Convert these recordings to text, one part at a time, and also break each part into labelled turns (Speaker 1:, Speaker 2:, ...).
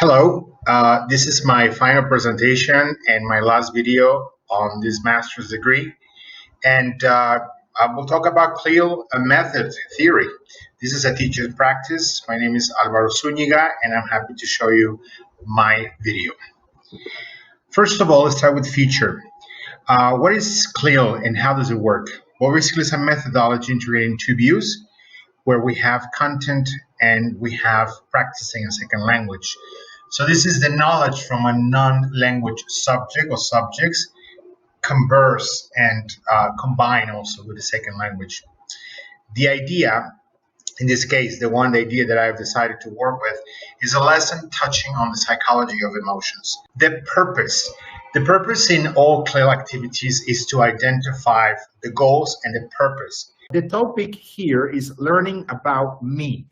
Speaker 1: Hello, this is my final presentation and my last video on this master's degree. And I will talk about CLEO method theory. This is a teacher's practice. My name is Alvaro Zúñiga, and I'm happy to show you my video. First of all, let's start with feature. What is CLEO and how does it work? Well, basically, it's a methodology integrating two views where we have content and we have practicing a second language. So this is the knowledge from a non-language subject or subjects converse and combine also with the second language. The idea, in this case, the idea that I've decided to work with is a lesson touching on the psychology of emotions. The purpose in all CLEO activities is to identify the goals and the purpose.
Speaker 2: The topic here is learning about me.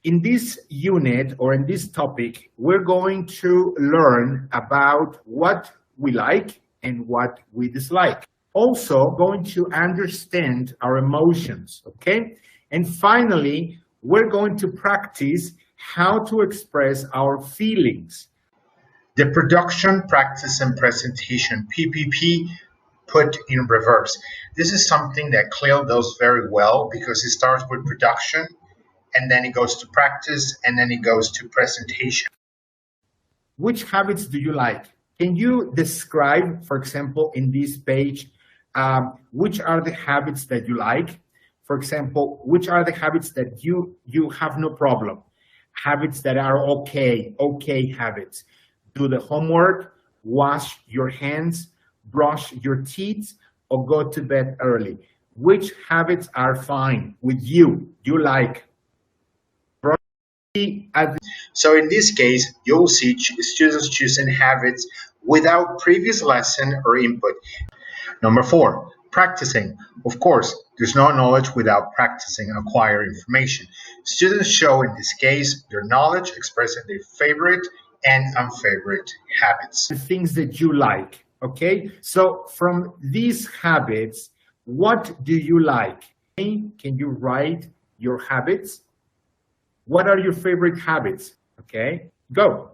Speaker 2: In this unit or in this topic, we're going to learn about what we like and what we dislike. Also going to understand our emotions, okay? And finally, we're going to practice how to express our feelings.
Speaker 1: The production, practice, and presentation, PPP, put in reverse. This is something that CLEO does very well because it starts with production, and then it goes to practice, and then it goes to presentation.
Speaker 2: Which habits do you like? Can you describe, for example, in this page, which are the habits that you like? For example, which are the habits that you have no problem? Habits that are okay habits. Do the homework, wash your hands, brush your teeth, or go to bed early. Which habits are fine with you like?
Speaker 1: So in this case, you'll see students choosing habits without previous lesson or input. Number 4, practicing. Of course, there's no knowledge without practicing and acquiring information. Students show, in this case, their knowledge, expressing their favorite and unfavorite habits.
Speaker 2: The things that you like, okay? So from these habits, what do you like? Can you write your habits? What are your favorite habits? Okay, go.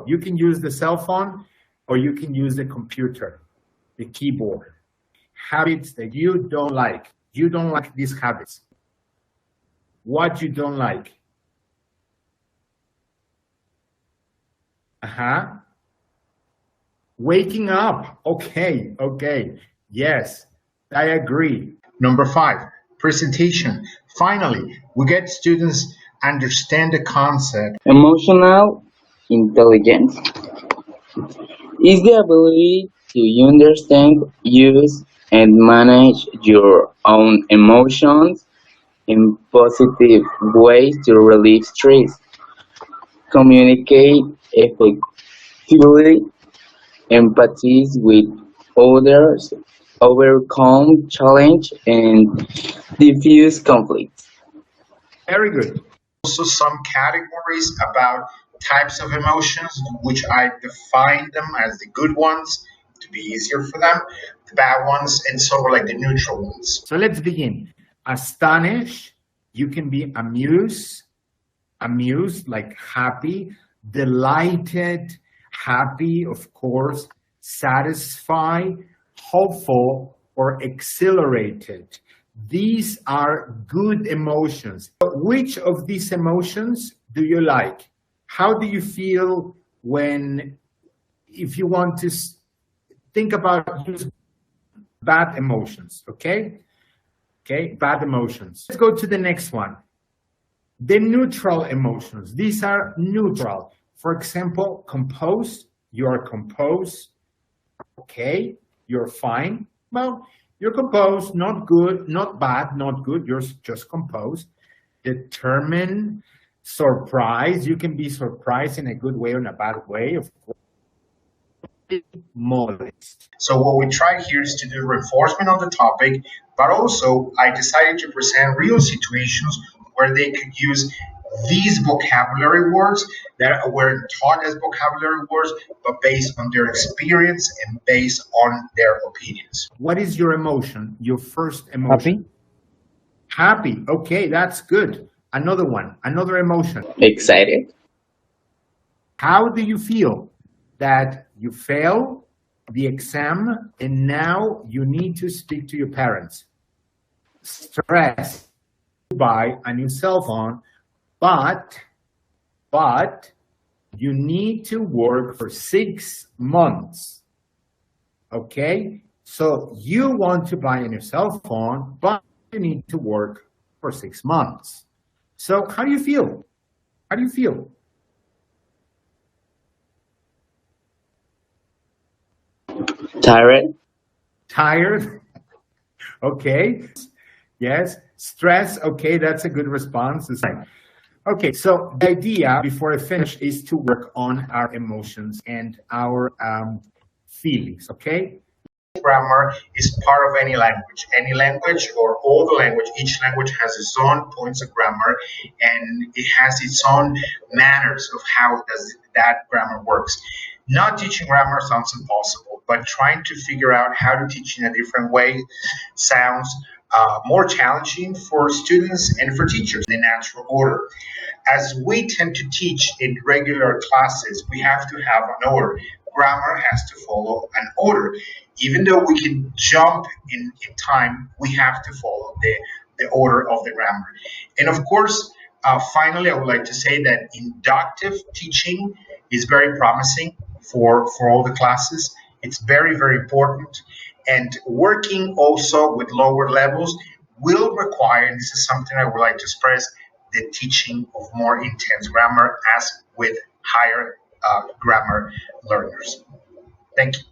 Speaker 2: You can use the cell phone or you can use the computer, the keyboard. Habits that you don't like. You don't like these habits. What you don't like? Waking up. Okay. Yes, I agree.
Speaker 1: Number 5, presentation. Finally, we get students understand the concept.
Speaker 3: Emotional intelligence is the ability to understand, use, and manage your own emotions in positive ways to relieve stress, communicate effectively, empathize with others, overcome challenge, and diffuse conflicts.
Speaker 2: Very good.
Speaker 1: Also some categories about types of emotions, which I define them as the good ones to be easier for them, the bad ones, and sort of like the neutral ones.
Speaker 2: So let's begin. Astonished, you can be amused, like happy, delighted, happy, of course, satisfied, hopeful, or exhilarated. These are good emotions. Which of these emotions do you like? How do you feel if you want to think about bad emotions, okay? Bad emotions. Let's go to the next one. The neutral emotions. These are neutral. For example, composed. You are composed. Okay, you're fine. Well, you're composed, not good, not bad, not good. You're just composed. Determined, surprised. You can be surprised in a good way or in a bad way, of course. Modest.
Speaker 1: So what we try here is to do reinforcement on the topic, but also I decided to present real situations where they could use these vocabulary words that were taught as vocabulary words, but based on their experience and based on their opinions.
Speaker 2: What is your emotion? Your first emotion? Happy. Okay, that's good. Another one, another emotion.
Speaker 3: Excited.
Speaker 2: How do you feel that you fail the exam and now you need to speak to your parents? Stress, buy a new cell phone, but but you need to work for 6 months. Okay? So you want to buy a new cell phone, but you need to work for 6 months. So how do you feel? How do you feel?
Speaker 3: Tired?
Speaker 2: Tired? Okay. Yes. Stress? Okay, that's a good response. Okay, so the idea before I finish is to work on our emotions and our feelings, okay?
Speaker 1: Grammar is part of any language. Any language or all the language, each language has its own points of grammar and it has its own manners of how does that grammar works. Not teaching grammar sounds impossible, but trying to figure out how to teach in a different way sounds more challenging for students and for teachers in natural order. As we tend to teach in regular classes, we have to have an order. Grammar has to follow an order. Even though we can jump in time, we have to follow the order of the grammar. And of course, finally, I would like to say that inductive teaching is very promising for all the classes. It's very, very important. And working also with lower levels will require, and this is something I would like to stress, the teaching of more intense grammar as with higher grammar learners. Thank you.